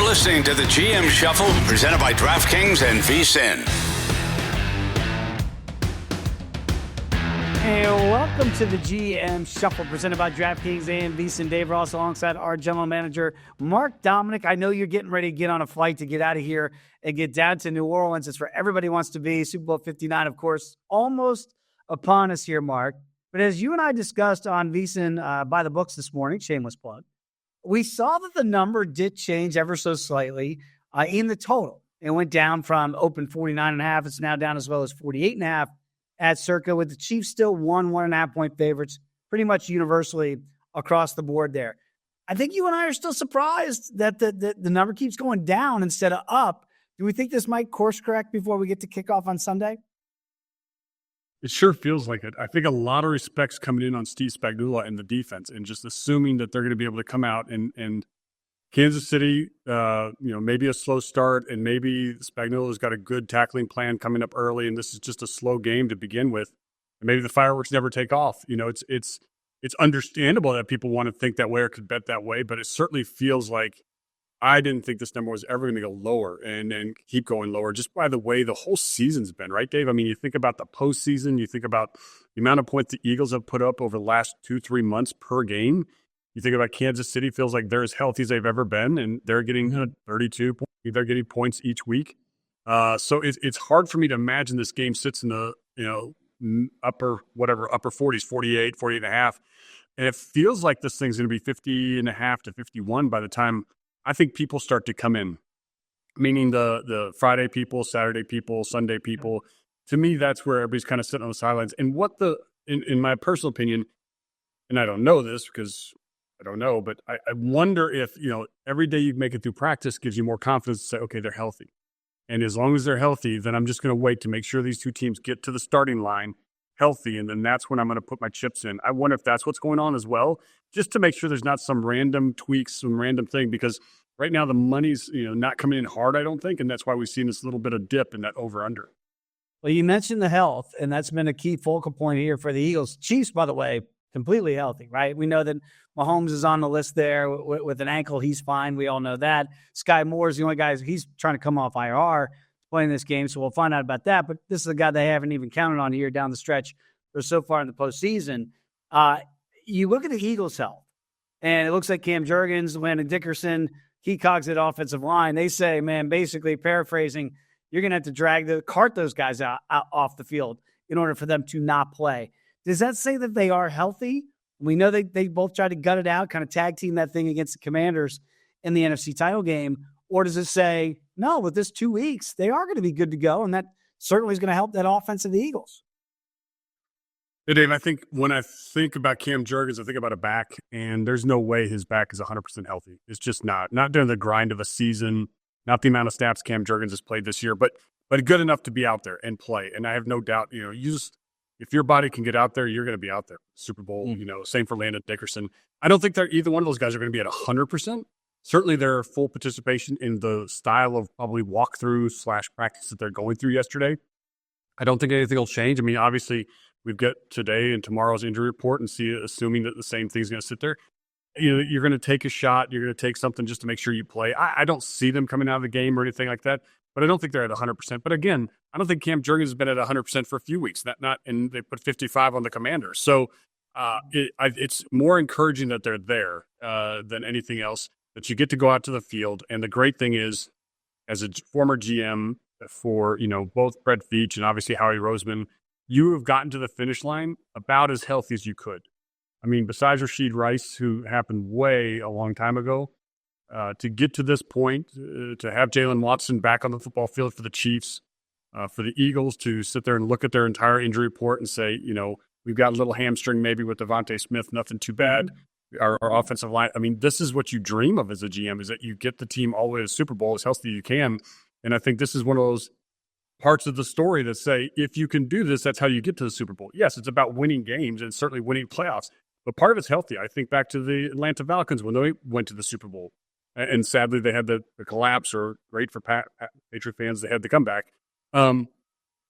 listening to the GM Shuffle, presented by DraftKings and VSiN. And welcome to the GM Shuffle, presented by DraftKings and VSiN. Dave Ross alongside our general manager, Mark Dominik. I know you're getting ready to get on a flight to get out of here and get down to New Orleans. It's where everybody wants to be. Super Bowl 59, of course, almost upon us here, Mark. But as you and I discussed on VSiN by the books this morning, shameless plug, we saw that the number did change ever so slightly in the total. It went down from open 49.5. It's now down as low as 48.5 at Circa, with the Chiefs still 1.5 point favorites pretty much universally across the board there. I think you and I are still surprised that the number keeps going down instead of up. Do we think this might course correct before we get to kickoff on Sunday? It sure feels like it. I think a lot of respect's coming in on Steve Spagnuolo and the defense, and just assuming that they're going to be able to come out and Kansas City, maybe a slow start, and maybe Spagnuolo's got a good tackling plan coming up early, and this is just a slow game to begin with. And maybe the fireworks never take off. It's understandable that people want to think that way or could bet that way, but it certainly feels like I didn't think this number was ever going to go lower and keep going lower, just by the way the whole season's been, right, Dave? I mean, you think about the postseason, you think about the amount of points the Eagles have put up over the last 2-3 months per game. You think about Kansas City, feels like they're as healthy as they've ever been, and they're getting 32 points. They're getting points each week. So it's hard for me to imagine this game sits in the upper 40s, 48, 48.5. And it feels like this thing's going to be 50.5 to 51 by the time I think people start to come in, meaning the Friday people, Saturday people, Sunday people. To me, that's where everybody's kind of sitting on the sidelines. And what in my personal opinion, and I don't know this because I don't know, but I wonder if, every day you make it through practice gives you more confidence to say, okay, they're healthy. And as long as they're healthy, then I'm just going to wait to make sure these two teams get to the starting line healthy. And then that's when I'm going to put my chips in. I wonder if that's what's going on as well, just to make sure there's not some random tweaks, some random thing, because right now the money's, not coming in hard, I don't think. And that's why we've seen this little bit of dip in that over-under. Well, you mentioned the health, and that's been a key focal point here for the Eagles. Chiefs, by the way, completely healthy, right? We know that Mahomes is on the list there with an ankle. He's fine. We all know that. Sky Moore is the only guy. He's trying to come off IR playing this game, so we'll find out about that. But this is a guy they haven't even counted on here down the stretch or so far in the postseason. You look at the Eagles' health, and it looks like Cam Jurgens, Landon Dickerson, key cogs at offensive line. They say, man, basically paraphrasing, you're going to have to cart those guys out off the field in order for them to not play. Does that say that they are healthy? We know they both tried to gut it out, kind of tag team that thing against the Commanders in the NFC title game. Or does it say, no, with this 2 weeks, they are going to be good to go, and that certainly is going to help that offense of the Eagles? Hey, Dave, I think when I think about Cam Jurgens, I think about a back, and there's no way his back is 100% healthy. It's just not. Not during the grind of a season, not the amount of snaps Cam Jurgens has played this year, but good enough to be out there and play. And I have no doubt, if your body can get out there, you're going to be out there. Super Bowl, same for Landon Dickerson. I don't think either one of those guys are going to be at 100%. Certainly their full participation in the style of probably walkthrough / practice that they're going through yesterday. I don't think anything will change. I mean, obviously, we've got today and tomorrow's injury report and assuming that the same thing's going to sit there. You're going to take a shot. You're going to take something just to make sure you play. I don't see them coming out of the game or anything like that, but I don't think they're at 100%. But again, I don't think Cam Jurgens has been at 100% for a few weeks. And they put 55 on the Commanders. So it's more encouraging that they're there than anything else, that you get to go out to the field. And the great thing is, as a former GM for, both Brett Veach and obviously Howie Roseman, you have gotten to the finish line about as healthy as you could. I mean, besides Rashid Rice, who happened way a long time ago, to get to this point, to have Jaylen Watson back on the football field for the Chiefs, for the Eagles to sit there and look at their entire injury report and say, we've got a little hamstring maybe with Devontae Smith, nothing too bad. Our offensive line, I mean, this is what you dream of as a GM, is that you get the team all the way to the Super Bowl as healthy as you can. And I think this is one of those parts of the story that say, if you can do this, that's how you get to the Super Bowl. Yes, it's about winning games and certainly winning playoffs, but part of it's healthy. I think back to the Atlanta Falcons when they went to the Super Bowl. And sadly, they had the collapse, or great for Patriot fans, they had the comeback.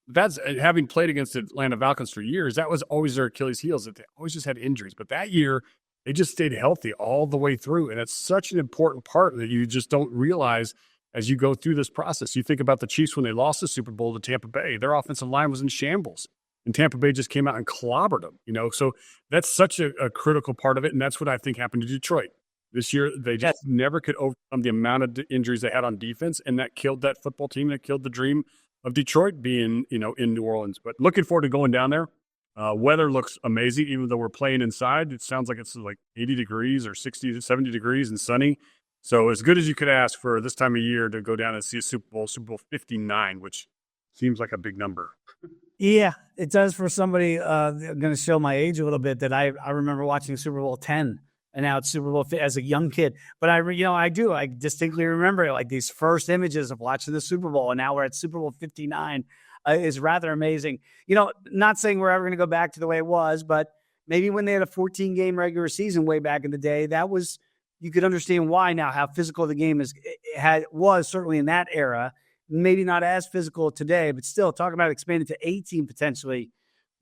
That's having played against the Atlanta Falcons for years, that was always their Achilles heels, that they always just had injuries. But that year, they just stayed healthy all the way through. And it's such an important part that you just don't realize as you go through this process. You think about the Chiefs when they lost the Super Bowl to Tampa Bay, their offensive line was in shambles. And Tampa Bay just came out and clobbered them, So that's such a critical part of it. And that's what I think happened to Detroit. This year, they just never could overcome the amount of injuries they had on defense. And that killed that football team. That killed the dream of Detroit being, in New Orleans. But looking forward to going down there. Weather looks amazing, even though we're playing inside. It sounds like it's like 80 degrees or 60 to 70 degrees and sunny. So as good as you could ask for this time of year to go down and see a Super Bowl 59, which seems like a big number. Yeah, it does for somebody. I'm going to show my age a little bit that I remember watching Super Bowl 10 and now it's Super Bowl as a young kid. But I distinctly remember like these first images of watching the Super Bowl, and now we're at Super Bowl 59 is rather amazing. Not saying we're ever going to go back to the way it was, but maybe when they had a 14-game regular season way back in the day, that was, you could understand why now, how physical the game was certainly in that era. Maybe not as physical today, but still talking about expanding to 18 potentially.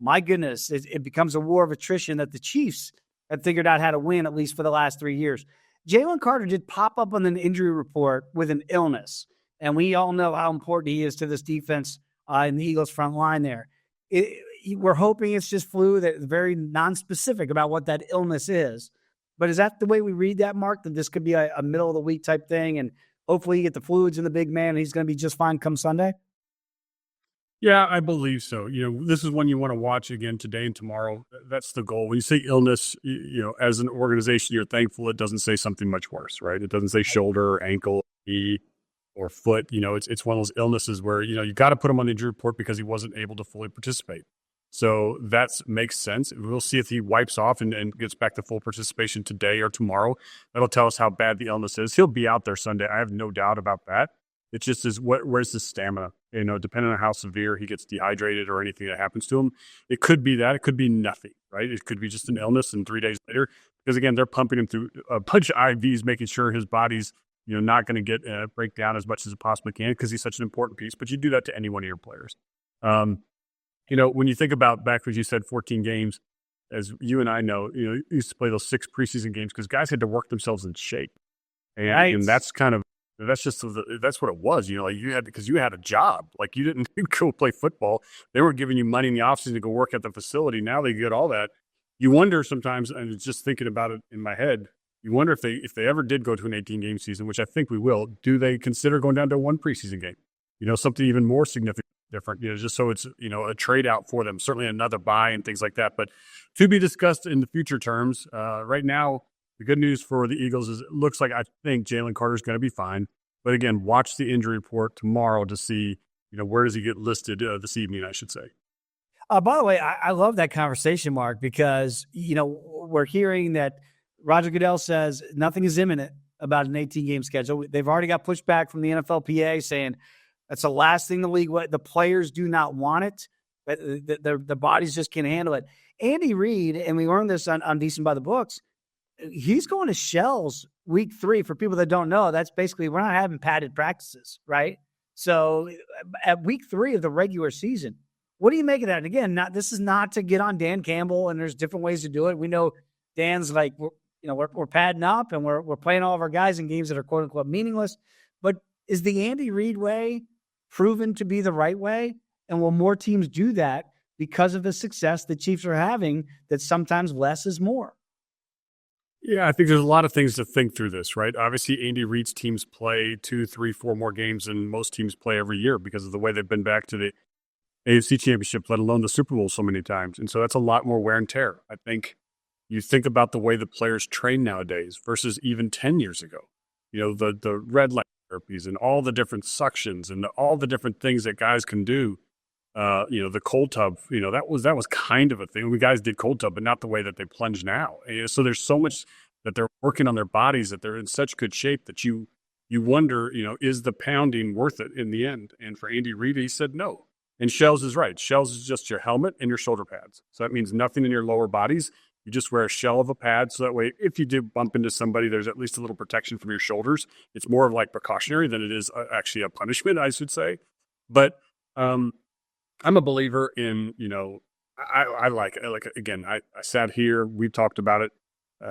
My goodness, it becomes a war of attrition that the Chiefs have figured out how to win, at least for the last 3 years. Jaylen Carter did pop up on an injury report with an illness, and we all know how important he is to this defense in the Eagles front line there. We're hoping it's just flu, that very non-specific about what that illness is. But is that the way we read that, Mark, that this could be a middle-of-the-week type thing, and hopefully you get the fluids in the big man and he's going to be just fine come Sunday? Yeah, I believe so. This is one you want to watch again today and tomorrow. That's the goal. When you say illness, as an organization, you're thankful it doesn't say something much worse, right? It doesn't say shoulder, ankle, knee, or foot. It's one of those illnesses where, you got to put him on the injury report because he wasn't able to fully participate. So that makes sense. We'll see if he wipes off and gets back to full participation today or tomorrow. That'll tell us how bad the illness is. He'll be out there Sunday. I have no doubt about that. It just is, where's his stamina? Depending on how severe he gets dehydrated or anything that happens to him. It could be that. It could be nothing, right? It could be just an illness, and 3 days later, because again, they're pumping him through a bunch of IVs, making sure his body's not going to get break down as much as it possibly can, because he's such an important piece. But you do that to any one of your players. When you think about back, as you said, 14 games, as you and I know, you used to play those 6 preseason games because guys had to work themselves in shape. And that's that's what it was. Because you had a job. Like, you didn't go play football. They were giving you money in the offseason to go work at the facility. Now they get all that. You wonder sometimes, and just thinking about it in my head, you wonder if they ever did go to an 18-game season, which I think we will, do they consider going down to one preseason game? Something even more significant. Different, just so it's, a trade out for them, certainly another buy and things like that. But to be discussed in the future terms. Right now, the good news for the Eagles is it looks like I think Jaylen Carter is going to be fine. But again, watch the injury report tomorrow to see, where does he get listed this evening, I should say. By the way, I love that conversation, Mark, because, we're hearing that Roger Goodell says nothing is imminent about an 18-game schedule. They've already got pushback from the NFLPA saying that's the last thing the league, the players do not want it, but the bodies just can't handle it. Andy Reid, and we learned this on Decent by the Books, he's going to shells week 3. For people that don't know, that's basically, we're not having padded practices, right? So at week 3 of the regular season, what do you make of that? And again, this is not to get on Dan Campbell, and there's different ways to do it. We know Dan's like, we're padding up and we're playing all of our guys in games that are quote unquote meaningless. But is the Andy Reid way proven to be the right way? And will more teams do that because of the success the Chiefs are having, that sometimes less is more? Yeah, I think there's a lot of things to think through this, right? Obviously, Andy Reid's teams play 2, 3, 4 more games than most teams play every year because of the way they've been back to the AFC Championship, let alone the Super Bowl so many times. And so that's a lot more wear and tear. I think you think about the way the players train nowadays versus even 10 years ago. The red light therapies and all the different suctions and all the different things that guys can do. The cold tub, that was kind of a thing. We guys did cold tub, but not the way that they plunge now. So there's so much that they're working on their bodies, that they're in such good shape that you wonder, is the pounding worth it in the end? And for Andy Reid, he said no. And Shells is right. Shells is just your helmet and your shoulder pads. So that means nothing in your lower bodies. You just wear a shell of a pad. So that way, if you do bump into somebody, there's at least a little protection from your shoulders. It's more of like precautionary than it is actually a punishment, I should say. But I'm a believer in, I like again, I sat here, we've talked about it.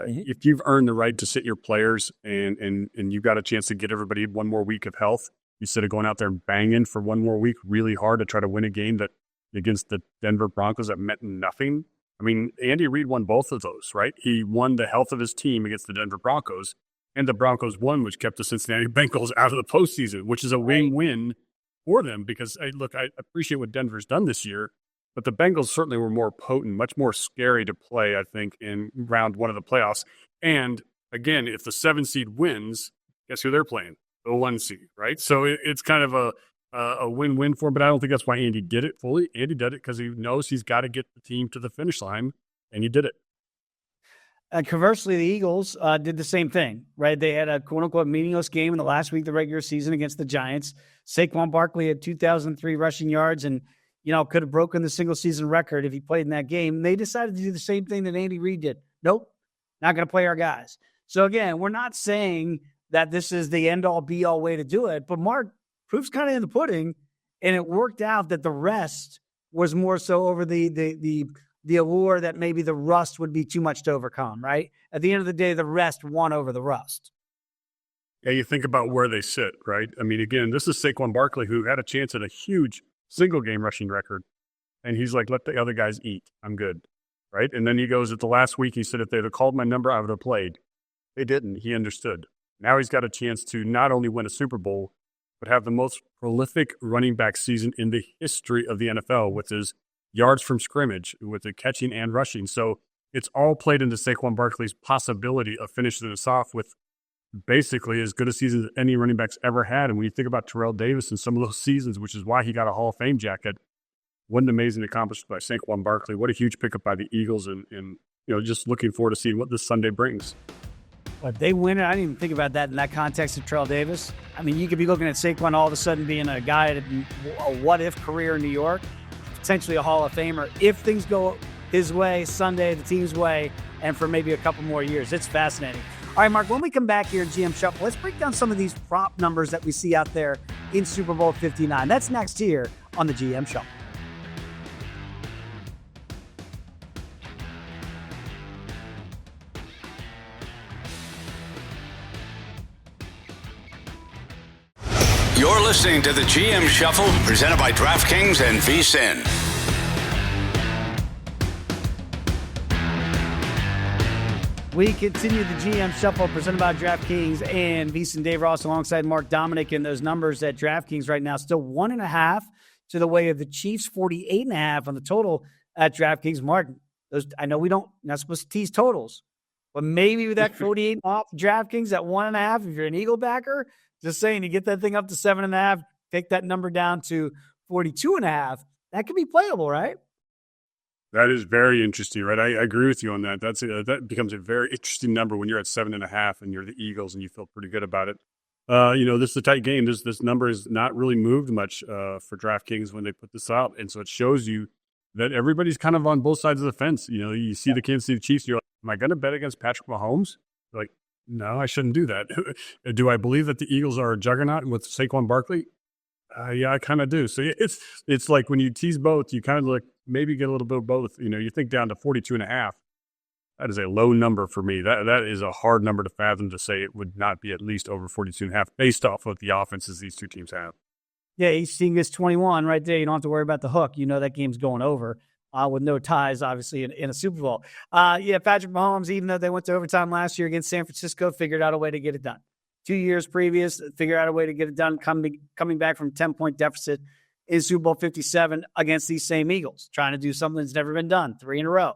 If you've earned the right to sit your players and you've got a chance to get everybody one more week of health, instead of going out there and banging for one more week really hard to try to win a game that against the Denver Broncos that meant nothing. I mean, Andy Reid won both of those, right? He won the health of his team against the Denver Broncos, and the Broncos won, which kept the Cincinnati Bengals out of the postseason, which is a win-win for them because, I appreciate what Denver's done this year, but the Bengals certainly were more potent, much more scary to play, I think, in round one of the playoffs. And, again, if the 7 seed wins, guess who they're playing? The 1 seed, right? So it's kind of a win-win for him, but I don't think that's why Andy did it fully. Andy did it because he knows he's got to get the team to the finish line, and he did it. Conversely, the Eagles did the same thing, right? They had a quote-unquote meaningless game in the last week of the regular season against the Giants. Saquon Barkley had 2,003 rushing yards and, could have broken the single-season record if he played in that game. And they decided to do the same thing that Andy Reid did. Nope, not going to play our guys. So, again, we're not saying that this is the end-all, be-all way to do it. But, Mark, proof's kind of in the pudding, and it worked out that the rest was more so over the allure that maybe the rust would be too much to overcome, right? At the end of the day, the rest won over the rust. Yeah, you think about where they sit, right? I mean, again, this is Saquon Barkley, who had a chance at a huge single-game rushing record, and he's like, let the other guys eat. I'm good, right? And then he goes at the last week, he said, if they'd have called my number, I would have played. They didn't. He understood. Now he's got a chance to not only win a Super Bowl, but have the most prolific running back season in the history of the NFL with his yards from scrimmage, with the catching and rushing. So it's all played into Saquon Barkley's possibility of finishing this off with basically as good a season as any running back's ever had. And when you think about Terrell Davis and some of those seasons, which is why he got a Hall of Fame jacket, what an amazing accomplishment by Saquon Barkley. What a huge pickup by the Eagles, and just looking forward to seeing what this Sunday brings. But they win it. I didn't even think about that in that context of Terrell Davis. I mean, you could be looking at Saquon all of a sudden being a guy at a what-if career in New York, potentially a Hall of Famer, if things go his way Sunday, the team's way, and for maybe a couple more years. It's fascinating. All right, Mark, when we come back here in GM Shuffle, let's break down some of these prop numbers that we see out there in Super Bowl 59. That's next here on the GM Shuffle. You're listening to the GM Shuffle, presented by DraftKings and VSiN. We continue the GM Shuffle presented by DraftKings and VSiN. Dave Ross alongside Mark Dominik, and those numbers at DraftKings right now still 1.5 to the way of the Chiefs, 48.5 on the total at DraftKings. Mark, those, I know not supposed to tease totals, but maybe with that 48 off DraftKings at 1.5, if you're an Eagle backer, just saying, you get that thing up to 7.5, take that number down to 42.5. That could be playable, right? That is very interesting, right? I agree with you on that. That becomes a very interesting number when you're at 7.5 and you're the Eagles and you feel pretty good about it. This is a tight game. This number has not really moved much for DraftKings when they put this out, and so it shows you that everybody's kind of on both sides of the fence. You see the Kansas City Chiefs, you're like, am I going to bet against Patrick Mahomes? You're like, no, I shouldn't do that. Do I believe that the Eagles are a juggernaut with Saquon Barkley? Yeah, I kind of do. So it's like when you tease both, you kind of like maybe get a little bit of both. You think down to 42.5. That is a low number for me. That is a hard number to fathom to say it would not be at least over 42.5 based off of the offenses these two teams have. Yeah, each team gets 21 right there. You don't have to worry about the hook. That game's going over. With no ties, obviously, in a Super Bowl. Patrick Mahomes, even though they went to overtime last year against San Francisco, figured out a way to get it done. 2 years previous, figured out a way to get it done, coming back from 10-point deficit in Super Bowl 57 against these same Eagles, trying to do something that's never been done, 3 in a row.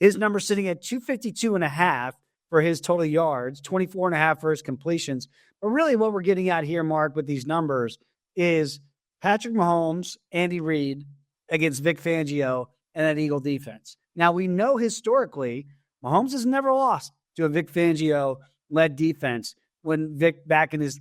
His number sitting at 252.5 for his total yards, 24.5 for his completions. But really what we're getting at here, Mark, with these numbers is Patrick Mahomes, Andy Reid against Vic Fangio, and that Eagle defense. Now, we know historically, Mahomes has never lost to a Vic Fangio-led defense when Vic back in his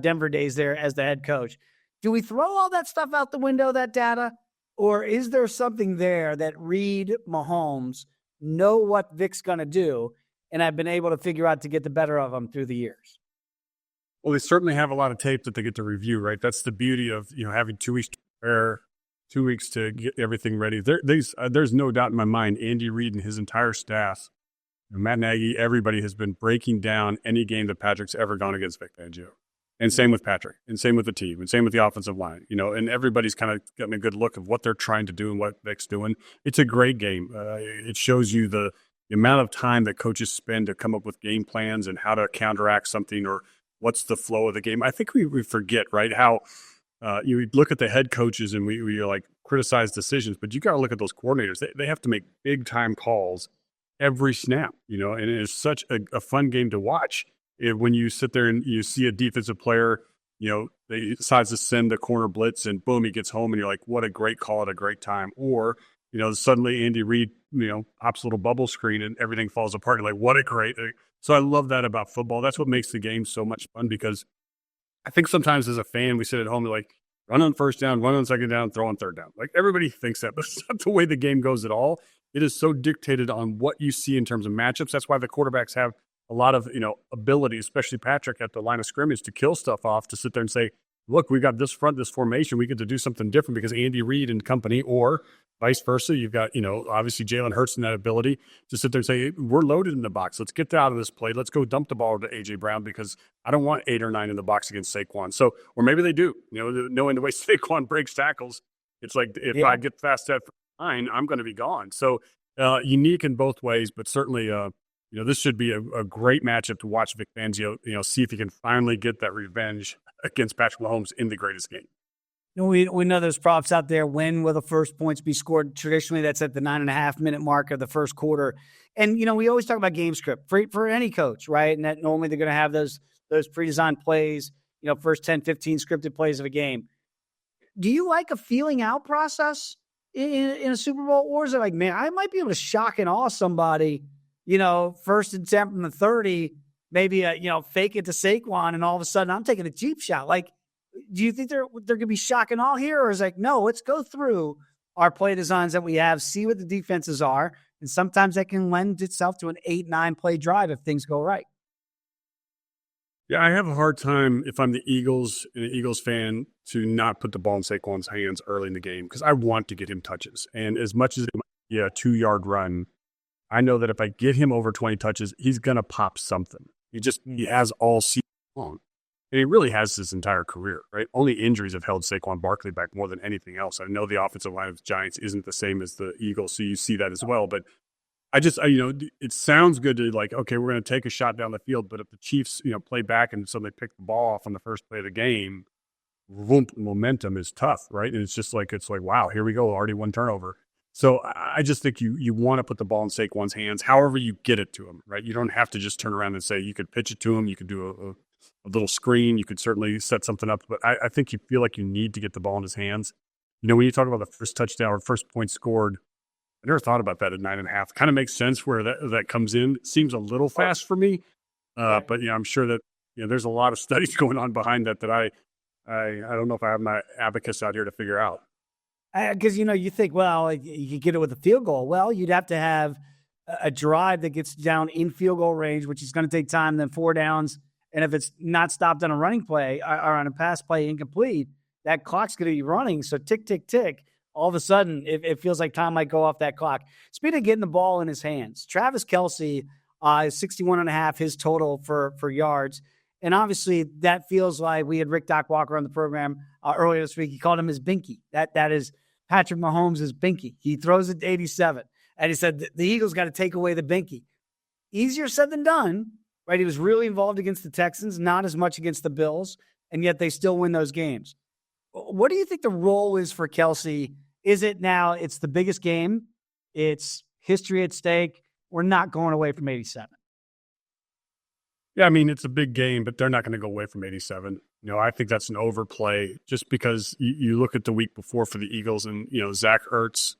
Denver days there as the head coach. Do we throw all that stuff out the window, that data? Or is there something there that Reid, Mahomes know what Vic's going to do and have been able to figure out to get the better of them through the years? Well, they certainly have a lot of tape that they get to review, right? That's the beauty of having 2 weeks to prepare, 2 weeks to get everything ready. There's no doubt in my mind, Andy Reid and his entire staff Matt Nagy, everybody has been breaking down any game that Patrick's ever gone against Vic Fangio. And same with Patrick, and same with the team, and same with the offensive line, and everybody's kind of gotten a good look of what they're trying to do and what Vic's doing. It's a great game. It shows you the amount of time that coaches spend to come up with game plans and how to counteract something or what's the flow of the game. I think we forget, right, how you look at the head coaches and we like criticize decisions, but you got to look at those coordinators. They have to make big time calls every snap, and it's such a fun game to watch. When you sit there and you see a defensive player, they decides to send the corner blitz and boom, he gets home and you're like, what a great call at a great time. Or, suddenly Andy Reid, pops a little bubble screen and everything falls apart. You're like, what a great. So I love that about football. That's what makes the game so much fun, because I think sometimes as a fan, we sit at home and like, run on first down, run on second down, throw on third down. Like everybody thinks that, but it's not the way the game goes at all. It is so dictated on what you see in terms of matchups. That's why the quarterbacks have a lot of, ability, especially Patrick at the line of scrimmage, to kill stuff off, to sit there and say, look, we got this front, this formation. We get to do something different because Andy Reid and company, or vice versa. You've got, obviously Jalen Hurts in that ability to sit there and say, hey, we're loaded in the box. Let's get out of this play. Let's go dump the ball to A.J. Brown because I don't want 8 or 9 in the box against Saquon. So, or maybe they do, knowing the way Saquon breaks tackles. It's like, if I get fast at 9, I'm going to be gone. So unique in both ways, but certainly, this should be a great matchup to watch Vic Fangio, see if he can finally get that revenge against Patrick Mahomes in the greatest game. We know there's props out there. When will the first points be scored? Traditionally, that's at the 9.5-minute mark of the first quarter. And, we always talk about game script for any coach, right? And that normally they're going to have those pre-designed plays, first 10, 15 scripted plays of a game. Do you like a feeling out process in a Super Bowl? Or is it like, man, I might be able to shock and awe somebody, first and 10 from the 30, maybe, fake it to Saquon, and all of a sudden I'm taking a cheap shot. Like, do you think they're going to be shock and awe here? Or is it like, no, let's go through our play designs that we have, see what the defenses are, and sometimes that can lend itself to an 8-9 play drive if things go right. Yeah, I have a hard time, if I'm the Eagles and an Eagles fan, to not put the ball in Saquon's hands early in the game, because I want to get him touches. And as much as it might be a 2-yard run, I know that if I get him over 20 touches, he's going to pop something. He has all season long. And he really has his entire career, right? Only injuries have held Saquon Barkley back more than anything else. I know the offensive line of the Giants isn't the same as the Eagles, so you see that as well. But it sounds good to like, okay, we're going to take a shot down the field. But if the Chiefs, play back and suddenly pick the ball off on the first play of the game, momentum is tough, right? And it's like, wow, here we go, already one turnover. So I just think you want to put the ball in Saquon's hands, however you get it to him, right? You don't have to just turn around and say, you could pitch it to him, you could do a little screen, you could certainly set something up, but I think you feel like you need to get the ball in his hands. When you talk about the first touchdown or first point scored, I never thought about that at 9.5. Kind of makes sense where that comes in. It seems a little fast for me, but I'm sure that there's a lot of studies going on behind that I don't know if I have my abacus out here to figure out. Because, you think, well, you could get it with a field goal. Well, you'd have to have a drive that gets down in field goal range, which is going to take time, then 4 downs. And if it's not stopped on a running play or on a pass play incomplete, that clock's going to be running. So tick, tick, tick. All of a sudden, it feels like time might go off that clock. Speaking of getting the ball in his hands, Travis Kelce is 61.5, his total for yards. And obviously, that feels like we had Rick Doc Walker on the program earlier this week. He called him his binky. That is Patrick Mahomes' binky. He throws it to 87. And he said the Eagles got to take away the binky. Easier said than done, right? He was really involved against the Texans, not as much against the Bills, and yet they still win those games. What do you think the role is for Kelce? Is it now it's the biggest game, it's history at stake, we're not going away from 87? Yeah, I mean, it's a big game, but they're not going to go away from 87. I think that's an overplay just because you look at the week before for the Eagles and, Zach Ertz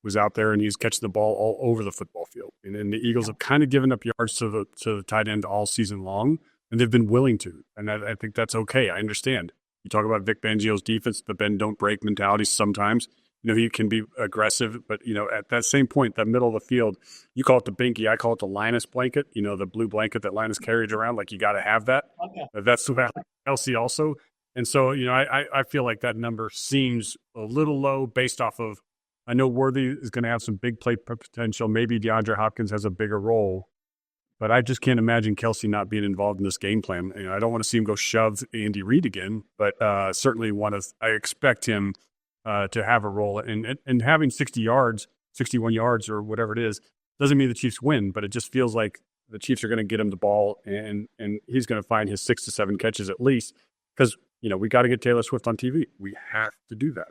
was out there and he's catching the ball all over the football field. And the Eagles have kind of given up yards to the tight end all season long, and they've been willing to. And I think that's okay. I understand. You talk about Vic Fangio's defense, the bend don't break mentality sometimes. He can be aggressive, but, at that same point, that middle of the field, you call it the binky, I call it the Linus blanket, the blue blanket that Linus carried around, like you got to have that. Okay. That's about Kelce also. And so, I feel like that number seems a little low based off of, I know Worthy is going to have some big play potential. Maybe DeAndre Hopkins has a bigger role. But I just can't imagine Kelsey not being involved in this game plan. I don't want to see him go shove Andy Reid again, but certainly I expect him to have a role. And having 60 yards, 61 yards or whatever it is, doesn't mean the Chiefs win, but it just feels like the Chiefs are going to get him the ball and he's going to find his 6 to 7 catches at least because, we got to get Taylor Swift on TV. We have to do that.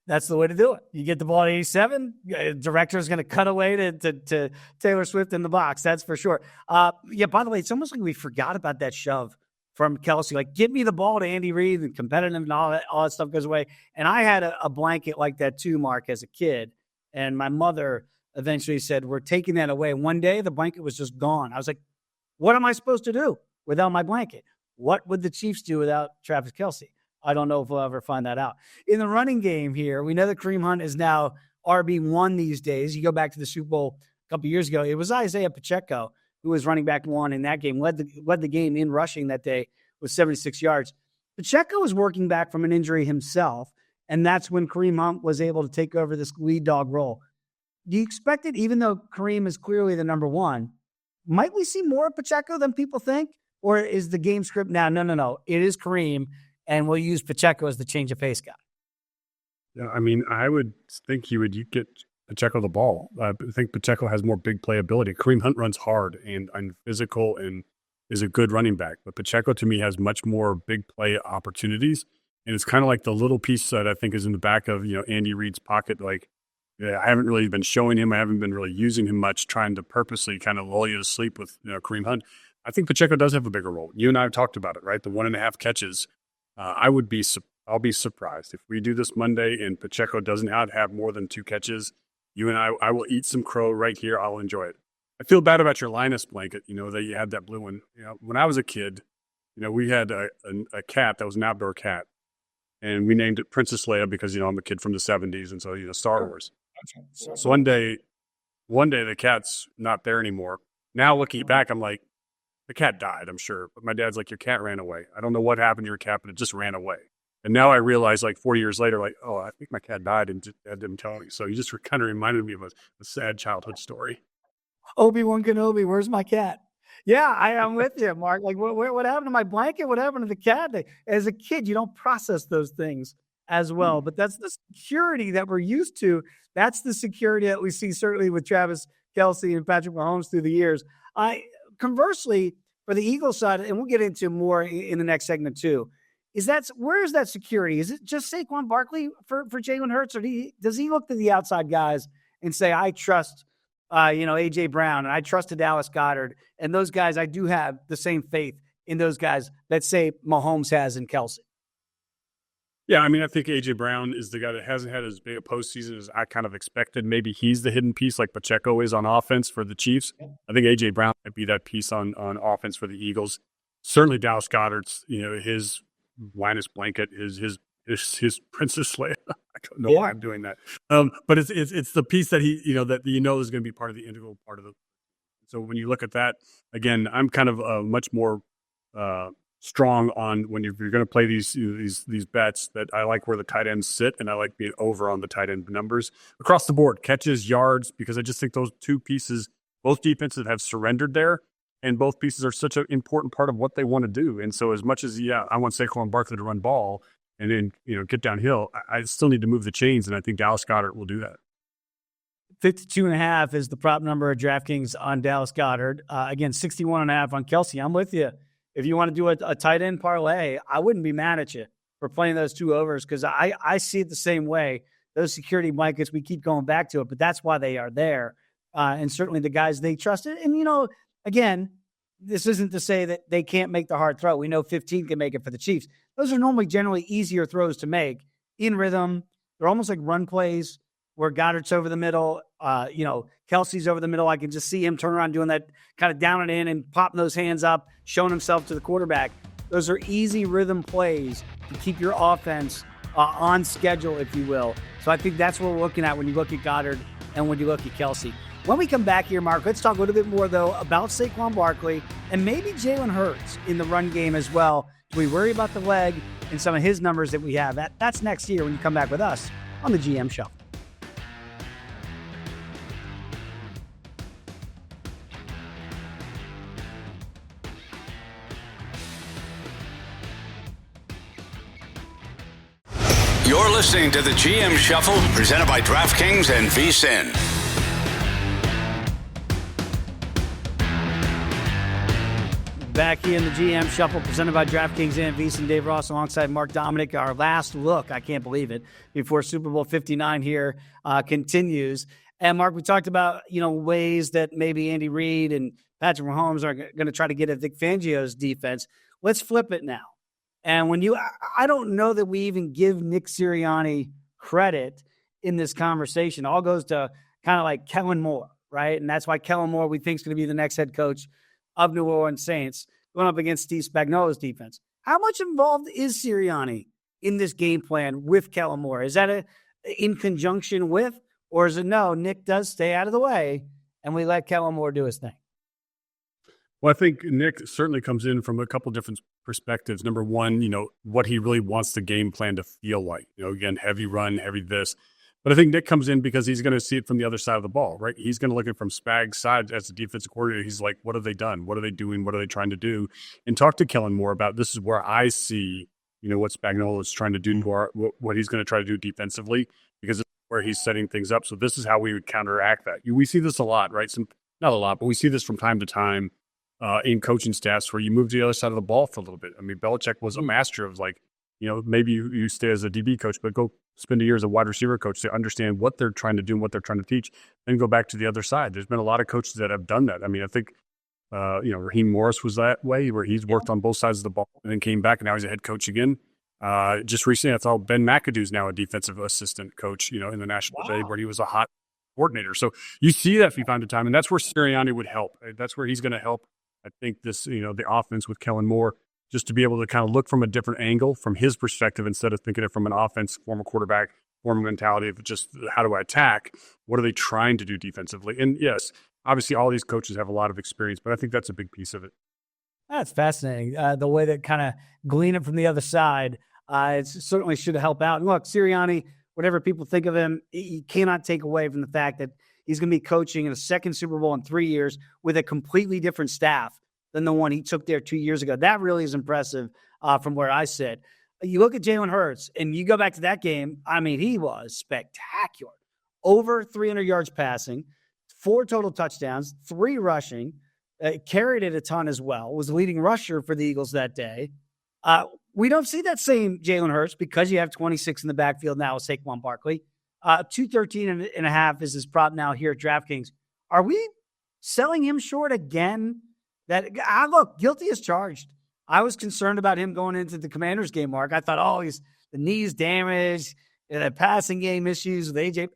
That's the way to do it. You get the ball at 87, director is going to cut away to Taylor Swift in the box. That's for sure. By the way, it's almost like we forgot about that shove from Kelsey. Like, give me the ball to Andy Reid and competitive and all that stuff goes away. And I had a blanket like that too, Mark, as a kid. And my mother eventually said, we're taking that away. One day, the blanket was just gone. I was like, what am I supposed to do without my blanket? What would the Chiefs do without Travis Kelsey? I don't know if we'll ever find that out. In the running game here, we know that Kareem Hunt is now RB1 these days. You go back to the Super Bowl a couple years ago, it was Isaiah Pacheco who was running back 1 in that game, led the game in rushing that day with 76 yards. Pacheco was working back from an injury himself, and that's when Kareem Hunt was able to take over this lead dog role. Do you expect it, even though Kareem is clearly the number 1, might we see more of Pacheco than people think? Or is the game script now, no, it is Kareem, and we'll use Pacheco as the change of pace guy? Yeah, I mean, I would think you get Pacheco the ball. I think Pacheco has more big play ability. Kareem Hunt runs hard and physical and is a good running back. But Pacheco, to me, has much more big play opportunities. And it's kind of like the little piece that I think is in the back of, Andy Reid's pocket. Like, I haven't really been showing him. I haven't been really using him much, trying to purposely kind of lull you to sleep with Kareem Hunt. I think Pacheco does have a bigger role. You and I have talked about it, right? The 1.5 catches. I'll be surprised if we do this Monday and Pacheco doesn't have more than 2 catches. You and I will eat some crow right here. I'll enjoy it. I feel bad about your Linus blanket, that you had that blue one. When I was a kid, we had a cat that was an outdoor cat. And we named it Princess Leia because, I'm a kid from the 70s. And so, Star Wars. So one day the cat's not there anymore. Now looking back, I'm like, the cat died, I'm sure. But my dad's like, your cat ran away. I don't know what happened to your cat, but it just ran away. And now I realize, like 40 years later, like, oh, I think my cat died and Dad didn't tell me. So you just kind of reminded me of a sad childhood story. Obi-Wan Kenobi, where's my cat? Yeah, I'm with you, Mark. Like, what happened to my blanket? What happened to the cat? As a kid, you don't process those things as well. But that's the security that we're used to. That's the security that we see certainly with Travis Kelsey and Patrick Mahomes through the years. Conversely, for the Eagles side, and we'll get into more in the next segment too, where is that security? Is it just Saquon Barkley for Jalen Hurts, or does he look to the outside guys and say, I trust A.J. Brown, and I trust Dallas Goedert, and those guys, I do have the same faith in those guys that say Mahomes has in Kelsey? Yeah, I mean, I think A.J. Brown is the guy that hasn't had as big a postseason as I kind of expected. Maybe he's the hidden piece like Pacheco is on offense for the Chiefs. I think A.J. Brown might be that piece on offense for the Eagles. Certainly Dallas Goedert's, his Linus blanket, his Princess Leia. I don't know why I'm doing that. But it's the piece that he, that is going to be part of the integral part of the. So when you look at that, again, I'm kind of much more strong on when you're going to play these bets that I like where the tight ends sit, and I like being over on the tight end numbers across the board, catches, yards, because I just think those two pieces, both defenses have surrendered there, and both pieces are such an important part of what they want to do. And so as much as, I want Saquon Barkley to run ball and then, get downhill, I still need to move the chains, and I think Dallas Goedert will do that. 52.5 is the prop number at DraftKings on Dallas Goedert. Again, 61.5 on Kelsey. I'm with you. If you want to do a tight end parlay, I wouldn't be mad at you for playing those 2 overs because I see it the same way. Those security blankets, we keep going back to it, but that's why they are there. And certainly the guys they trusted. And, again, this isn't to say that they can't make the hard throw. We know 15 can make it for the Chiefs. Those are normally generally easier throws to make in rhythm. They're almost like run plays where Goddard's over the middle, Kelsey's over the middle. I can just see him turn around doing that kind of down and in and popping those hands up, showing himself to the quarterback. Those are easy rhythm plays to keep your offense on schedule, if you will. So I think that's what we're looking at when you look at Goddard and when you look at Kelsey. When we come back here, Mark, let's talk a little bit more, though, about Saquon Barkley and maybe Jalen Hurts in the run game as well. Do we worry about the leg and some of his numbers that we have? That's next year when you come back with us on the GM Show. You're listening to the GM Shuffle, presented by DraftKings and VSiN. Back here in the GM Shuffle, presented by DraftKings and VSiN. Dave Ross alongside Mark Dominik. Our last look, I can't believe it, before Super Bowl 59 here continues. And Mark, we talked about, ways that maybe Andy Reid and Patrick Mahomes are going to try to get at Vic Fangio's defense. Let's flip it now. And I don't know that we even give Nick Sirianni credit in this conversation. All goes to kind of like Kellen Moore, right? And that's why Kellen Moore, we think, is going to be the next head coach of New Orleans Saints, going up against Steve Spagnuolo's defense. How much involved is Sirianni in this game plan with Kellen Moore? Is that in conjunction with, or is it no, Nick does stay out of the way and we let Kellen Moore do his thing? Well, I think Nick certainly comes in from a couple different perspectives. Number one, what he really wants the game plan to feel like. Again, heavy run, heavy this. But I think Nick comes in because he's going to see it from the other side of the ball, right? He's going to look at it from Spag's side as the defensive coordinator. He's like, what have they done? What are they doing? What are they trying to do? And talk to Kellen Moore about, this is where I see, what Spagnuolo is trying to do, what he's going to try to do defensively, because it's where he's setting things up. So this is how we would counteract that. We see this a lot, right? Not a lot, but we see this from time to time in coaching staffs where you move to the other side of the ball for a little bit. I mean, Belichick was a master of maybe you stay as a DB coach, but go spend a year as a wide receiver coach to understand what they're trying to do and what they're trying to teach, then go back to the other side. There's been a lot of coaches that have done that. I mean, I think, Raheem Morris was that way, where he's worked on both sides of the ball and then came back, and now he's a head coach again. Just recently, I thought Ben McAdoo's now a defensive assistant coach, in the National League, where he was a hot coordinator. So you see that from time to time, and that's where Sirianni would help. That's where he's going to help. I think this, the offense with Kellen Moore, just to be able to kind of look from a different angle from his perspective, instead of thinking it from an offense, former quarterback, former mentality of just how do I attack? What are they trying to do defensively? And yes, obviously all these coaches have a lot of experience, but I think that's a big piece of it. That's fascinating. The way that kind of glean it from the other side, it certainly should help out. And look, Sirianni, whatever people think of him, you cannot take away from the fact that he's going to be coaching in a second Super Bowl in 3 years with a completely different staff than the one he took there 2 years ago. That really is impressive from where I sit. You look at Jalen Hurts, and you go back to that game, I mean, he was spectacular. Over 300 yards passing, 4 total touchdowns, 3 rushing, carried it a ton as well, was the leading rusher for the Eagles that day. We don't see that same Jalen Hurts because you have 26 in the backfield now with Saquon Barkley. 213.5 is his prop now here at DraftKings. Are we selling him short again? Look, guilty as charged. I was concerned about him going into the Commanders game, Mark. I thought, the knees damaged, the passing game issues with AJ.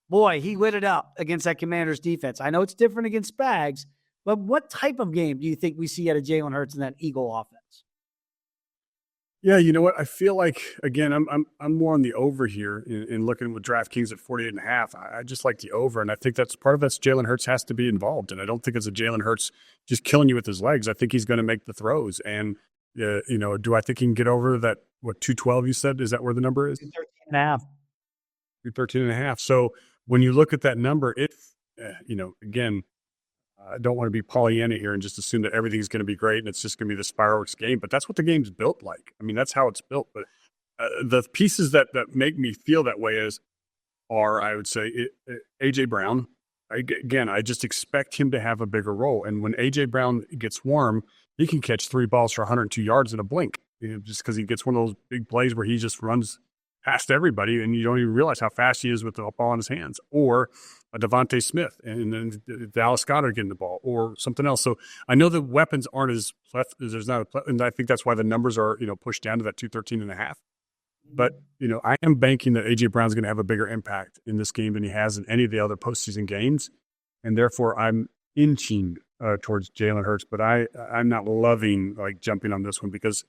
Boy, he lit it up against that Commanders defense. I know it's different against Spags, but what type of game do you think we see out of Jalen Hurts in that Eagle offense? Yeah, you know what? I feel like, again, I'm more on the over here in looking with DraftKings at 48.5. I just like the over, and I think that's part of that's Jalen Hurts has to be involved. And I don't think it's a Jalen Hurts just killing you with his legs. I think he's going to make the throws. And, do I think he can get over that, 212 you said? Is that where the number is? 213.5. 213.5. So when you look at that number, again, I don't want to be Pollyanna here and just assume that everything's going to be great and it's just going to be this fireworks game, but that's what the game's built like. I mean, that's how it's built. But the pieces that make me feel that way are, I would say, A.J. Brown. I just expect him to have a bigger role. And when A.J. Brown gets warm, he can catch 3 balls for 102 yards in a blink, just because he gets one of those big plays where he just runs past everybody and you don't even realize how fast he is with the ball in his hands. Or a Devontae Smith and then Dallas Goedert getting the ball or something else. So I know the weapons aren't as and I think that's why the numbers are, pushed down to that 213.5. But, I am banking that A.J. Brown's going to have a bigger impact in this game than he has in any of the other postseason games. And therefore I'm inching towards Jalen Hurts, but I'm not loving jumping on this one because,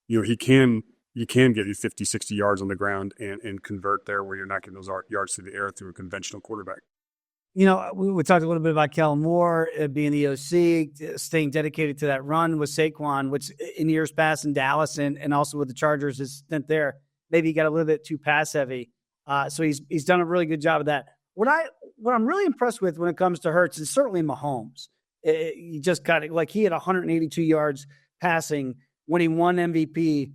he can get you 50, 60 yards on the ground and convert there where you're not getting those yards through the air through a conventional quarterback. We talked a little bit about Kellen Moore being the OC, staying dedicated to that run with Saquon, which in years past in Dallas and also with the Chargers, his stint there, maybe he got a little bit too pass heavy. So he's done a really good job of that. What I'm really impressed with when it comes to Hurts is certainly Mahomes. He just got it. He had 182 yards passing when he won MVP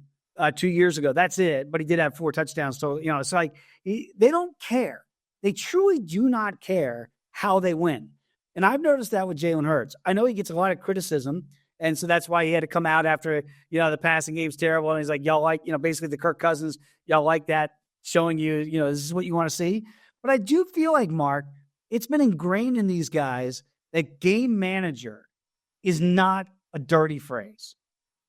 2 years ago. That's it. But he did have 4 touchdowns. So, it's like they don't care. They truly do not care how they win. And I've noticed that with Jalen Hurts. I know he gets a lot of criticism. And so that's why he had to come out after, the passing game's terrible. And he's like, y'all like, basically the Kirk Cousins, y'all like that, showing you, this is what you want to see. But I do feel like, Mark, it's been ingrained in these guys that game manager is not a dirty phrase.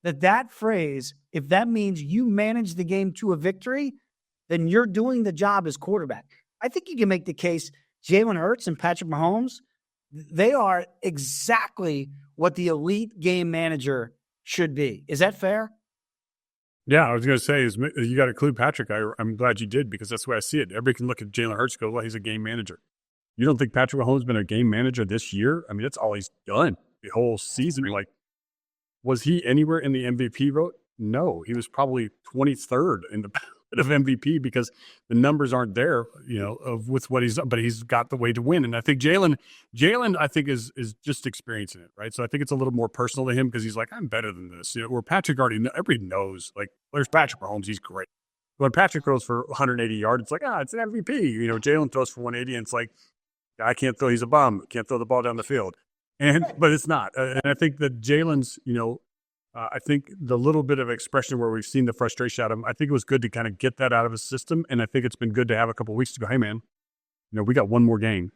That phrase, if that means you manage the game to a victory, then you're doing the job as quarterback. I think you can make the case Jalen Hurts and Patrick Mahomes, they are exactly what the elite game manager should be. Is that fair? Yeah, I was going to say, you got to include Patrick. I'm glad you did, because that's the way I see it. Everybody can look at Jalen Hurts and go, well, he's a game manager. You don't think Patrick Mahomes has been a game manager this year? I mean, that's all he's done the whole season. Like, was he anywhere in the MVP vote? No, he was probably 23rd in the of MVP, because the numbers aren't there, with what he's done, but he's got the way to win. And I think Jalen, I think is just experiencing it, right? So I think it's a little more personal to him, because he's like, I'm better than this. Where Patrick everybody knows, like, there's Patrick Mahomes, he's great. When Patrick throws for 180 yards, it's like, it's an MVP. Jalen throws for 180, and it's like, I can't throw, he's a bum, can't throw the ball down the field. But it's not. And I think that Jalen's, I think the little bit of expression where we've seen the frustration out of him, I think it was good to kind of get that out of his system. And I think it's been good to have a couple of weeks to go, hey, man, we got one more game.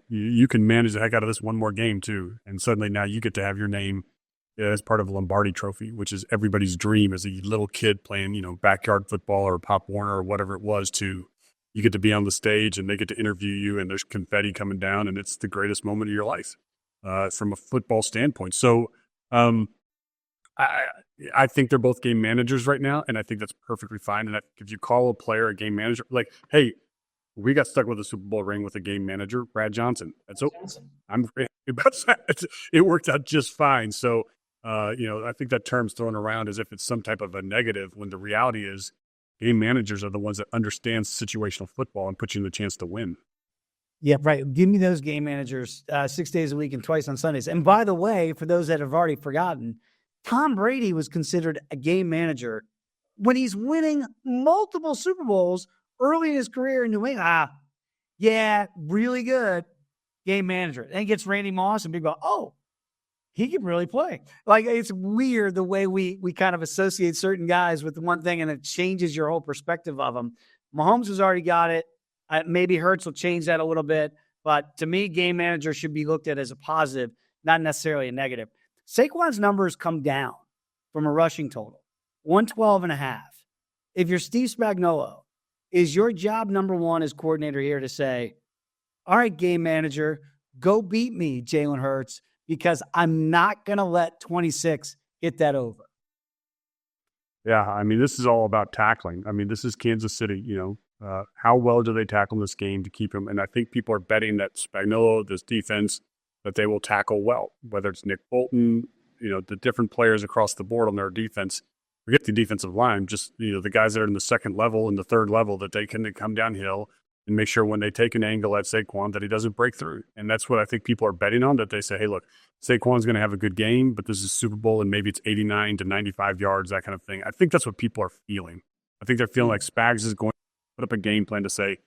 You can manage the heck out of this one more game, too. And suddenly now you get to have your name as part of a Lombardi trophy, which is everybody's dream as a little kid playing, backyard football or Pop Warner or whatever it was, to you get to be on the stage and they get to interview you and there's confetti coming down and it's the greatest moment of your life from a football standpoint. So, I think they're both game managers right now, and I think that's perfectly fine. And if you call a player a game manager, like, hey, we got stuck with a Super Bowl ring with a game manager, Brad Johnson. And so I'm very happy about that. It worked out just fine. So, I think that term's thrown around as if it's some type of a negative, when the reality is game managers are the ones that understand situational football and put you in the chance to win. Yeah, right. Give me those game managers 6 days a week and twice on Sundays. And by the way, for those that have already forgotten, Tom Brady was considered a game manager when he's winning multiple Super Bowls early in his career in New England. Yeah, really good game manager. Then he gets Randy Moss and people go, oh, he can really play. Like, it's weird the way we kind of associate certain guys with one thing, and it changes your whole perspective of them. Mahomes has already got it. Maybe Hurts will change that a little bit. But to me, game manager should be looked at as a positive, not necessarily a negative. Saquon's numbers come down from a rushing total, 112.5. If you're Steve Spagnuolo, is your job number one as coordinator here to say, all right, game manager, go beat me, Jalen Hurts, because I'm not going to let 26 get that over? Yeah, I mean, this is all about tackling. I mean, this is Kansas City, how well do they tackle this game to keep him? And I think people are betting that Spagnuolo, this defense, that they will tackle well, whether it's Nick Bolton, the different players across the board on their defense. Forget the defensive line, just, the guys that are in the second level and the third level, that they can come downhill and make sure when they take an angle at Saquon that he doesn't break through. And that's what I think people are betting on, that they say, hey, look, Saquon's going to have a good game, but this is Super Bowl and maybe it's 89 to 95 yards, that kind of thing. I think that's what people are feeling. I think they're feeling like Spags is going to put up a game plan to say,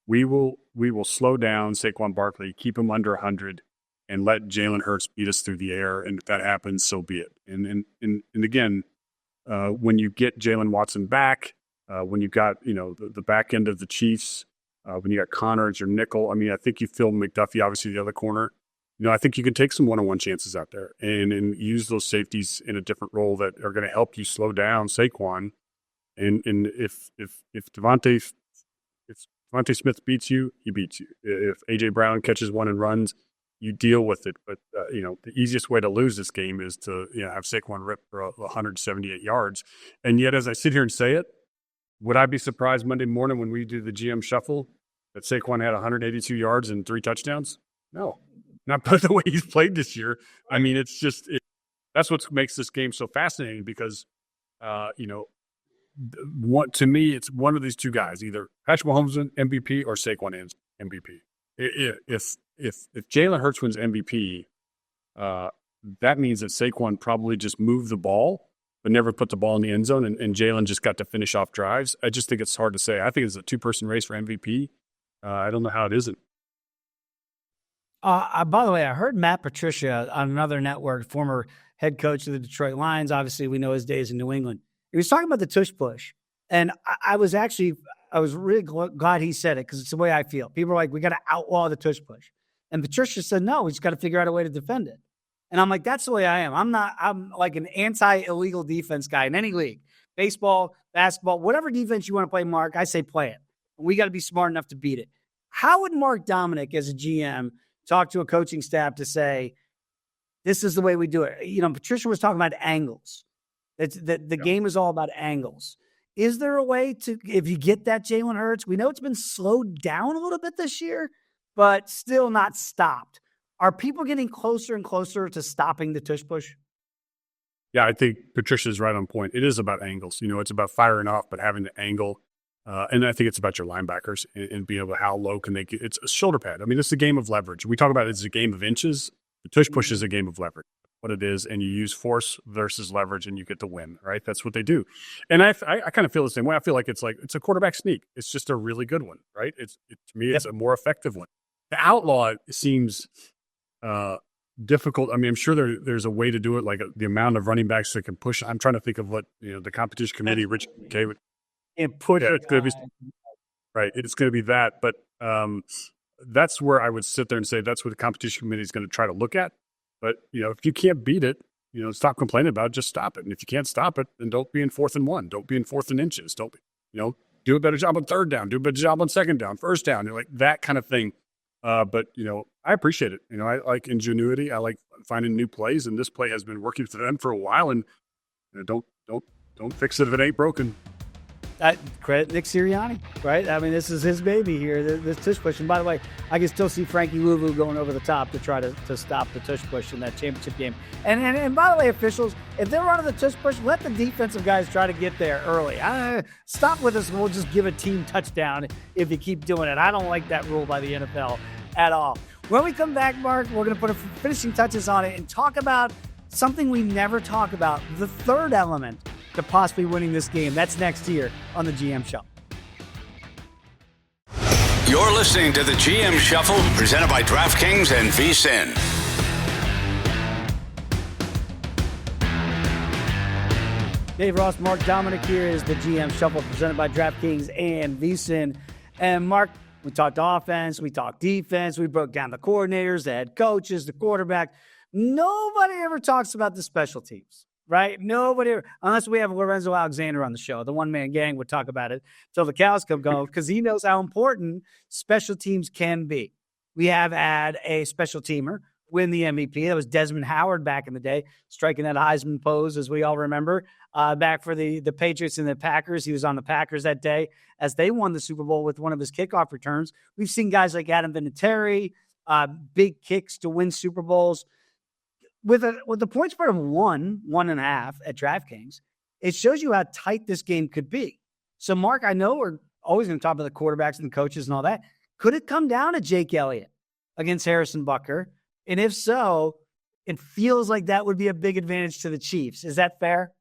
we will slow down Saquon Barkley, keep him under 100, and let Jalen Hurts beat us through the air. And if that happens, so be it. And again, when you get Jalen Watson back, when you've got, the back end of the Chiefs, when you got Connor as your nickel, I mean, I think you feel McDuffie, obviously the other corner. I think you can take some one-on-one chances out there and use those safeties in a different role that are going to help you slow down Saquon. And if Devontae Smith beats you, he beats you. If A.J. Brown catches one and runs, you deal with it. But, the easiest way to lose this game is to have Saquon rip for 178 yards. And yet, as I sit here and say it, would I be surprised Monday morning when we do the GM shuffle that Saquon had 182 yards and 3 touchdowns? No, not by the way he's played this year. I mean, it's just that's what makes this game so fascinating, because, to me, it's one of these two guys, either Patrick Mahomes MVP or Saquon is MVP. If Jalen Hurts wins MVP, that means that Saquon probably just moved the ball, but never put the ball in the end zone. And Jaylen just got to finish off drives. I just think it's hard to say. I think it's a 2-person race for MVP. I don't know how it isn't. By the way, I heard Matt Patricia on another network, former head coach of the Detroit Lions. Obviously, we know his days in New England. He was talking about the tush push. And I was really glad he said it because it's the way I feel. People are like, we got to outlaw the tush push. And Patricia said, no, we just got to figure out a way to defend it. And I'm like, that's the way I am. I'm like an anti-illegal defense guy in any league. Baseball, basketball, whatever defense you want to play, Mark, I say play it. We got to be smart enough to beat it. How would Mark Dominik, as a GM, talk to a coaching staff to say, this is the way we do it? You know, Patricia was talking about angles. The game is all about angles. Is there a way to, if you get that Jalen Hurts, we know it's been slowed down a little bit this year, but still not stopped. Are people getting closer and closer to stopping the tush push? Yeah, I think Patricia's right on point. It is about angles. You know, it's about firing off, but having the angle. And I think it's about your linebackers and being able to, how low can they get. It's a shoulder pad. I mean, it's a game of leverage. We talk about it as a game of inches. The tush push is a game of leverage. What it is, and you use force versus leverage, and you get the win, right? That's what they do. And I kind of feel the same way. I feel like it's a quarterback sneak. It's just a really good one, right? To me, it's a more effective one. The outlaw seems difficult. I mean, I'm sure there's a way to do it, like the amount of running backs that can push. I'm trying to think of what, the competition committee, Rich K, would put it. It's going to be right. It's going to be that, but that's where I would sit there and say that's what the competition committee is going to try to look at. But if you can't beat it, stop complaining about it. Just stop it. And if you can't stop it, then don't be in 4th and 1. Don't be in 4th and inches. Don't be, do a better job on 3rd down. Do a better job on 2nd down, 1st down. Like that kind of thing. But I appreciate it. I like ingenuity. I like finding new plays, and this play has been working for them for a while. And don't fix it if it ain't broken. Credit Nick Sirianni, right? I mean, this is his baby here, this tush push. And by the way, I can still see Frankie Louvu going over the top to try to stop the tush push in that championship game. And by the way, officials, if they're running the tush push, let the defensive guys try to get there early. Stop with us, and we'll just give a team touchdown if you keep doing it. I don't like that rule by the NFL at all. When we come back, Mark, we're going to put finishing touches on it and talk about something we never talk about, the third element to possibly winning this game. That's next here on the GM Show. You're listening to the GM Shuffle, presented by DraftKings and VSiN. Dave Ross, Mark Dominik here is the GM Shuffle, presented by DraftKings and VSiN. And Mark, we talked offense, we talked defense, we broke down the coordinators, the head coaches, the quarterback. Nobody ever talks about the special teams. Right? Nobody, unless we have Lorenzo Alexander on the show. The one-man gang would talk about it till the cows come home because he knows how important special teams can be. We have had a special teamer win the MVP. That was Desmond Howard back in the day, striking that Heisman pose, as we all remember, back for the Patriots and the Packers. He was on the Packers that day as they won the Super Bowl with one of his kickoff returns. We've seen guys like Adam Vinatieri, big kicks to win Super Bowls. With the point spread of 1.5 at DraftKings, it shows you how tight this game could be. So, Mark, I know we're always going to talk about the quarterbacks and the coaches and all that. Could it come down to Jake Elliott against Harrison Butker? And if so, it feels like that would be a big advantage to the Chiefs. Is that fair?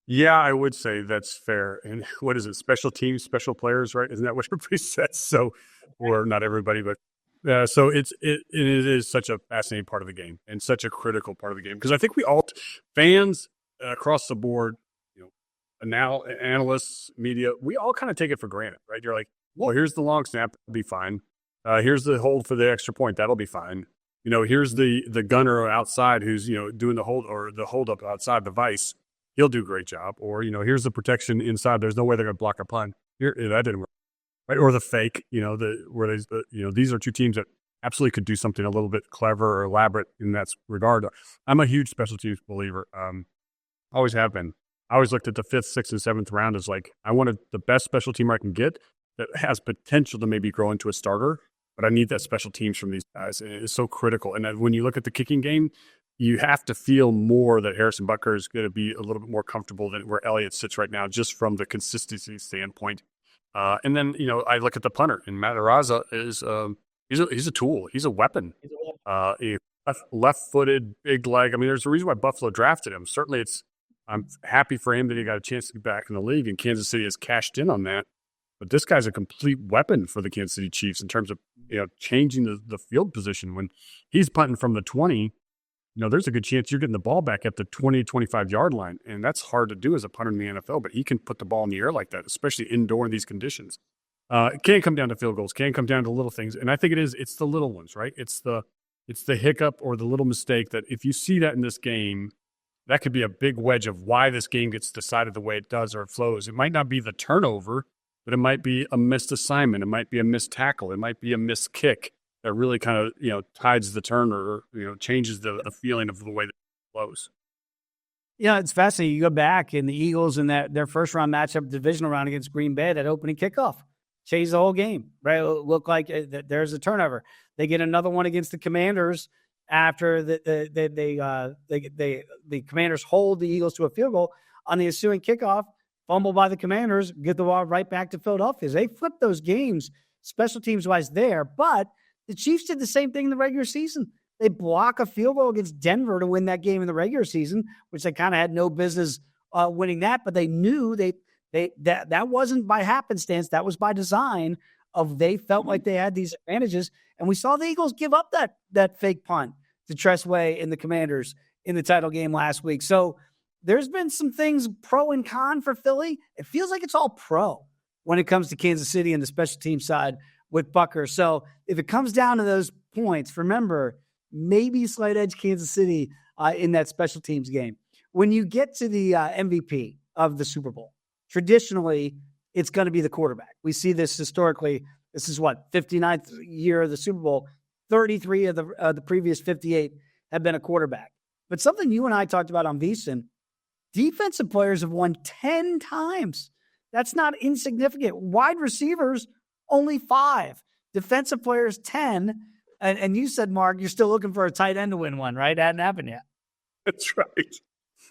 Yeah, I would say that's fair. And what is it? Special teams, special players, right? Isn't that what everybody says? So, or not everybody, but so it is such a fascinating part of the game and such a critical part of the game because I think we all fans across the board, now analysts, media, we all kind of take it for granted, right? You're like, well, here's the long snap, that'll be fine. Here's the hold for the extra point, that'll be fine. Here's the gunner outside who's doing the hold or the hold up outside the vice. He'll do a great job. Or here's the protection inside. There's no way they're going to block a punt. That didn't work. Right, or the fake, these are two teams that absolutely could do something a little bit clever or elaborate in that regard. I'm a huge special teams believer. Always have been. I always looked at the 5th, 6th, and 7th round as like, I wanted the best special teamer I can get that has potential to maybe grow into a starter, but I need that special teams from these guys. And it's so critical. And when you look at the kicking game, you have to feel more that Harrison Butker is going to be a little bit more comfortable than where Elliott sits right now, just from the consistency standpoint. And then, I look at the punter, and Matt Araza is he's a tool. He's a weapon. I left-footed, big leg. I mean, there's a reason why Buffalo drafted him. Certainly, I'm happy for him that he got a chance to get back in the league, and Kansas City has cashed in on that. But this guy's a complete weapon for the Kansas City Chiefs in terms of changing the field position. When he's punting from the 20, there's a good chance you're getting the ball back at the 20, 25-yard line, and that's hard to do as a punter in the NFL, but he can put the ball in the air like that, especially indoor in these conditions. It can't come down to field goals, can't come down to little things, and I think it's the little ones, right? It's the hiccup or the little mistake that if you see that in this game, that could be a big wedge of why this game gets decided the way it does or it flows. It might not be the turnover, but it might be a missed assignment. It might be a missed tackle. It might be a missed kick that really kind of, tides the turn or, changes the feeling of the way that it flows. Yeah, it's fascinating. You go back in the Eagles in their first round matchup, divisional round against Green Bay, that opening kickoff changed the whole game, right? It looked like there's a turnover. They get another one against the Commanders after the Commanders hold the Eagles to a field goal on the ensuing kickoff. Fumble by the Commanders, get the ball right back to Philadelphia. They flipped those games, special teams-wise there, but the Chiefs did the same thing in the regular season. They block a field goal against Denver to win that game in the regular season, which they kind of had no business winning that, but they knew that wasn't by happenstance. That was by design they felt like they had these advantages, and we saw the Eagles give up that fake punt to Tressway and the Commanders in the title game last week. So there's been some things pro and con for Philly. It feels like it's all pro when it comes to Kansas City and the special team side with Bucker. So if it comes down to those points, remember, maybe slight edge Kansas City in that special teams game. When you get to the MVP of the Super Bowl, traditionally, it's going to be the quarterback. We see this historically. This is 59th year of the Super Bowl. 33 of the previous 58 have been a quarterback. But something you and I talked about on VSiN, defensive players have won 10 times. That's not insignificant. Wide receivers, only 5. Defensive players, 10. And you said, Mark, you're still looking for a tight end to win one, right? It hadn't happened yet. That's right.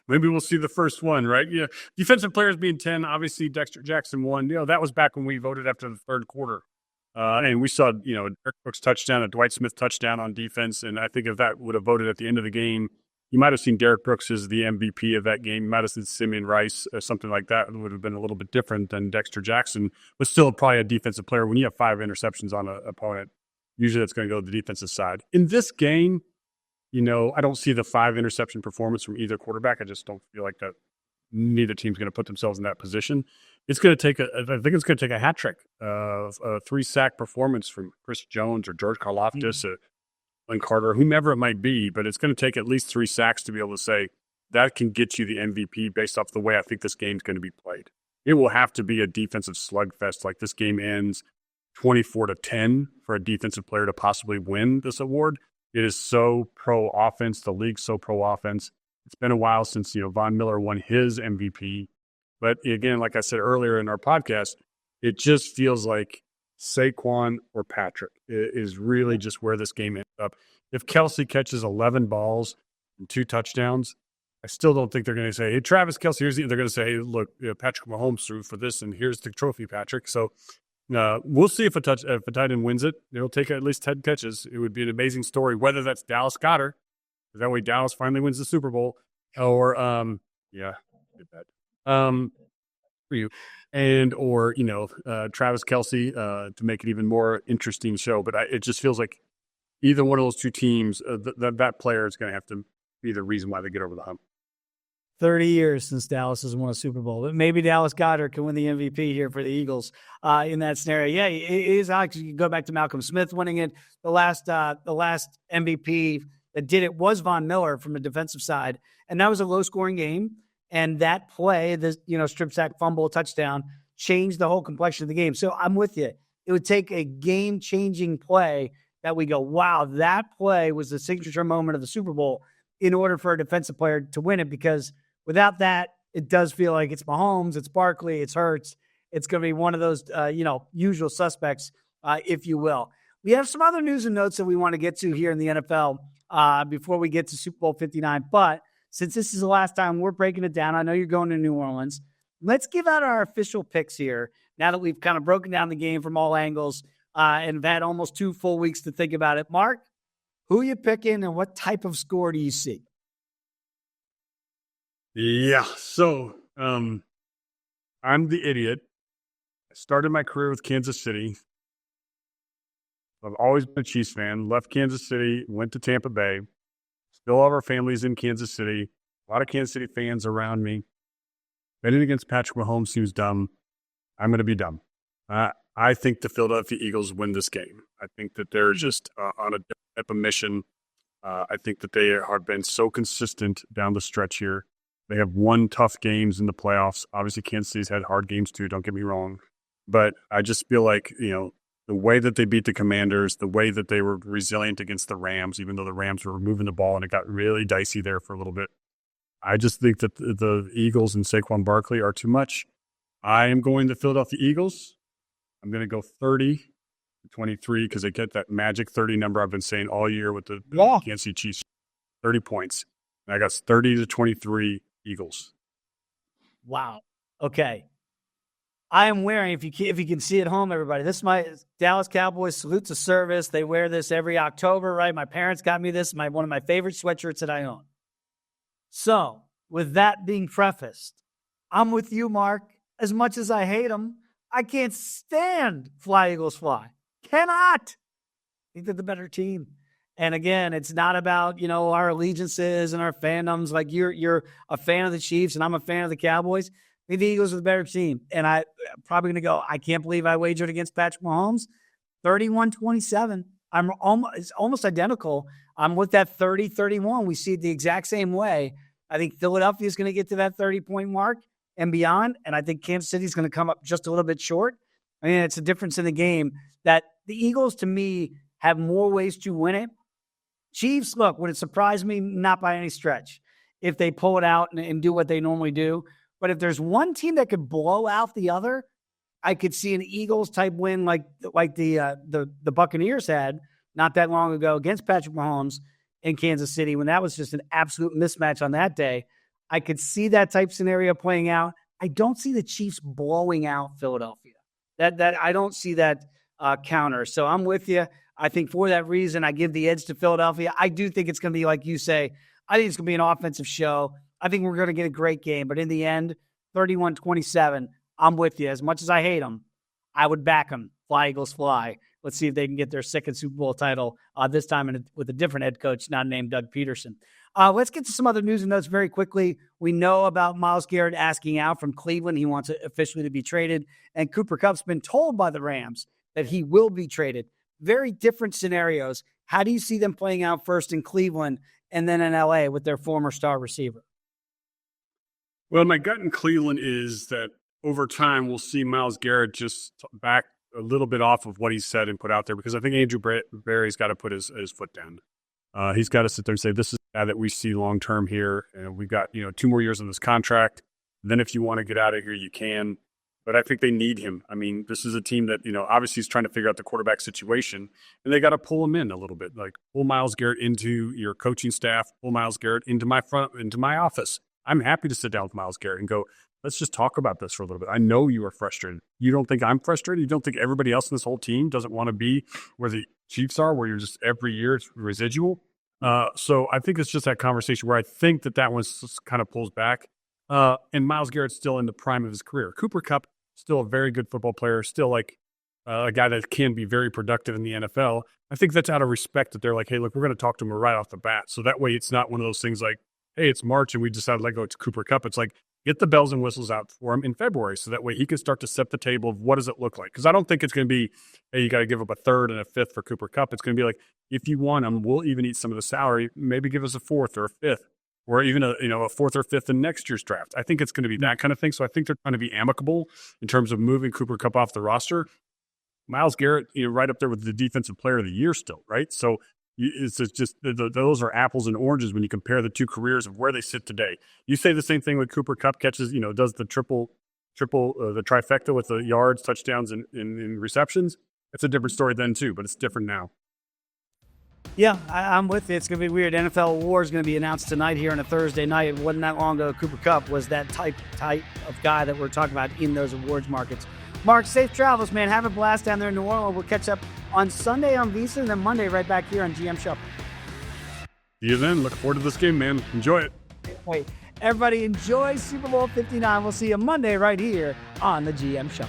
Maybe we'll see the first one, right? Yeah. Defensive players being 10, obviously Dexter Jackson won. That was back when we voted after the third quarter. And we saw, Derek Brooks touchdown, a Dwight Smith touchdown on defense. And I think if that would have voted at the end of the game, you might have seen Derek Brooks as the MVP of that game. You might have seen Simeon Rice or something like that. It would have been a little bit different than Dexter Jackson, but still probably a defensive player. When you have 5 interceptions on an opponent, usually that's going to go to the defensive side. In this game, I don't see the 5 interception performance from either quarterback. I just don't feel like that neither team's going to put themselves in that position. It's going to take I think it's going to take a hat trick, a 3-sack performance from Chris Jones or George Karlaftis or Jaylen Carter, whomever it might be, but it's going to take at least 3 sacks to be able to say that can get you the MVP based off the way I think this game's going to be played. It will have to be a defensive slugfest, like this game ends 24-10 for a defensive player to possibly win this award. It is so pro offense. The league's so pro offense. It's been a while since, Von Miller won his MVP. But again, like I said earlier in our podcast, it just feels like Saquon or Patrick is really just where this game ends up. If Kelsey catches 11 balls and 2 touchdowns, I still don't think they're going to say, hey, Travis Kelsey, they're going to say, hey, look, Patrick Mahomes threw for this, and here's the trophy, Patrick. So we'll see if a tight end wins it. It'll take at least 10 catches. It would be an amazing story, whether that's Dallas Goedert, because that way Dallas finally wins the Super Bowl, or, for you, or Travis Kelsey to make it even more interesting show. But it just feels like either one of those two teams, that player is going to have to be the reason why they get over the hump. 30 years since Dallas has won a Super Bowl. But maybe Dallas Goedert can win the MVP here for the Eagles in that scenario. Yeah, it is, Alex. You can go back to Malcolm Smith winning it. The last MVP that did it was Von Miller from the defensive side. And that was a low-scoring game. And that play, the strip sack, fumble, touchdown, changed the whole complexion of the game. So I'm with you. It would take a game-changing play that we go, wow, that play was the signature moment of the Super Bowl in order for a defensive player to win it, because without that, it does feel like it's Mahomes, it's Barkley, it's Hurts. It's going to be one of those, usual suspects, if you will. We have some other news and notes that we want to get to here in the NFL before we get to Super Bowl 59. But since this is the last time we're breaking it down, I know you're going to New Orleans. Let's give out our official picks here now that we've kind of broken down the game from all angles and have had almost 2 full weeks to think about it. Mark, Who you picking and what type of score do you see? Yeah. So I'm the idiot. I started my career with Kansas City. I've always been a Chiefs fan. Left Kansas City, went to Tampa Bay. Still have our families in Kansas City. A lot of Kansas City fans around me. Betting against Patrick Mahomes seems dumb. I'm going to be dumb. I think the Philadelphia Eagles win this game. I think that they're just on a type of mission. I think that they have been so consistent down the stretch here. They have won tough games in the playoffs. Obviously, Kansas City's had hard games too, don't get me wrong. But I just feel like, the way that they beat the Commanders, the way that they were resilient against the Rams, even though the Rams were moving the ball and it got really dicey there for a little bit. I just think that the Eagles and Saquon Barkley are too much. I am going to Philadelphia Eagles. I'm going to go 30-23 because they get that magic 30 number I've been saying all year with the Kansas City Chiefs. 30 points. And I got 30-23 Eagles. Wow. Okay. I am wearing, if you can see at home, everybody, this is my Dallas Cowboys salute to service. They wear this every October, right? My parents got me this, one of my favorite sweatshirts that I own. So, with that being prefaced, I'm with you, Mark. As much as I hate them, I can't stand Fly Eagles Fly. Cannot. I think they're the better team. And again, it's not about, our allegiances and our fandoms. Like you're a fan of the Chiefs and I'm a fan of the Cowboys. I think the Eagles are the better team. And I'm probably going to go, I can't believe I wagered against Patrick Mahomes. 31-27. It's almost identical. I'm with that 30-31. We see it the exact same way. I think Philadelphia is going to get to that 30-point mark and beyond. And I think Kansas City is going to come up just a little bit short. I mean, it's a difference in the game that the Eagles, to me, have more ways to win it. Chiefs, look, would it surprise me? Not by any stretch if they pull it out and do what they normally do. But if there's one team that could blow out the other, I could see an Eagles type win like the Buccaneers had not that long ago against Patrick Mahomes in Kansas City when that was just an absolute mismatch on that day. I could see that type scenario playing out. I don't see the Chiefs blowing out Philadelphia. That I don't see that counter. So I'm with you. I think for that reason, I give the edge to Philadelphia. I do think it's going to be like you say. I think it's going to be an offensive show. I think we're going to get a great game. But in the end, 31-27, I'm with you. As much as I hate them, I would back them. Fly, Eagles, fly. Let's see if they can get their second Super Bowl title this time with a different head coach, not named Doug Peterson. Let's get to some other news and notes very quickly. We know about Myles Garrett asking out from Cleveland. He wants it officially to be traded. And Cooper Kupp's been told by the Rams that he will be traded. Very different scenarios. How do you see them playing out first in Cleveland and then in LA with their former star receiver? Well, my gut in Cleveland is that over time we'll see Myles Garrett just back a little bit off of what he said and put out there because I think Andrew Berry's got to put his foot down. He's got to sit there and say, this is the guy that we see long-term here. And we've got, 2 more years on this contract. Then if you want to get out of here, you can. But I think they need him. I mean, this is a team that, obviously is trying to figure out the quarterback situation. And they got to pull him in a little bit. Like, pull Myles Garrett into your coaching staff. Pull Myles Garrett into my office. I'm happy to sit down with Myles Garrett and go, let's just talk about this for a little bit. I know you are frustrated. You don't think I'm frustrated? You don't think everybody else in this whole team doesn't want to be where the Chiefs are, where you're just every year it's residual? So I think it's just that conversation where I think that one kind of pulls back. And Myles Garrett's still in the prime of his career. Cooper Kupp, still a very good football player, still like a guy that can be very productive in the NFL. I think that's out of respect that they're like, hey, look, we're going to talk to him right off the bat. So that way it's not one of those things like, hey, it's March and we decided to let go to Cooper Kupp. It's like, get the bells and whistles out for him in February so that way he can start to set the table of what does it look like. Because I don't think it's going to be, hey, you got to give up a third and a fifth for Cooper Kupp. It's going to be like, if you want him, we'll even eat some of the salary, maybe give us a fourth or a fifth or even a fourth or fifth in next year's draft. I think it's going to be that kind of thing. So I think they're trying to be amicable in terms of moving Cooper Kupp off the roster. Myles Garrett, right up there with the defensive player of the year still, right? So it's just those are apples and oranges when you compare the two careers of where they sit today. You say the same thing with Cooper Kupp catches, does the triple, the trifecta with the yards, touchdowns, and receptions. It's a different story then too, but it's different now. Yeah, I'm with you. It's going to be weird. NFL Awards is going to be announced tonight here on a Thursday night. It wasn't that long ago Cooper Kupp was that type of guy that we're talking about in those awards markets. Mark, safe travels, man. Have a blast down there in New Orleans. We'll catch up on Sunday on Visa and then Monday right back here on GM Shuffle. See you then. Looking forward to this game, man. Enjoy it. Wait, everybody enjoy Super Bowl 59. We'll see you Monday right here on the GM Show.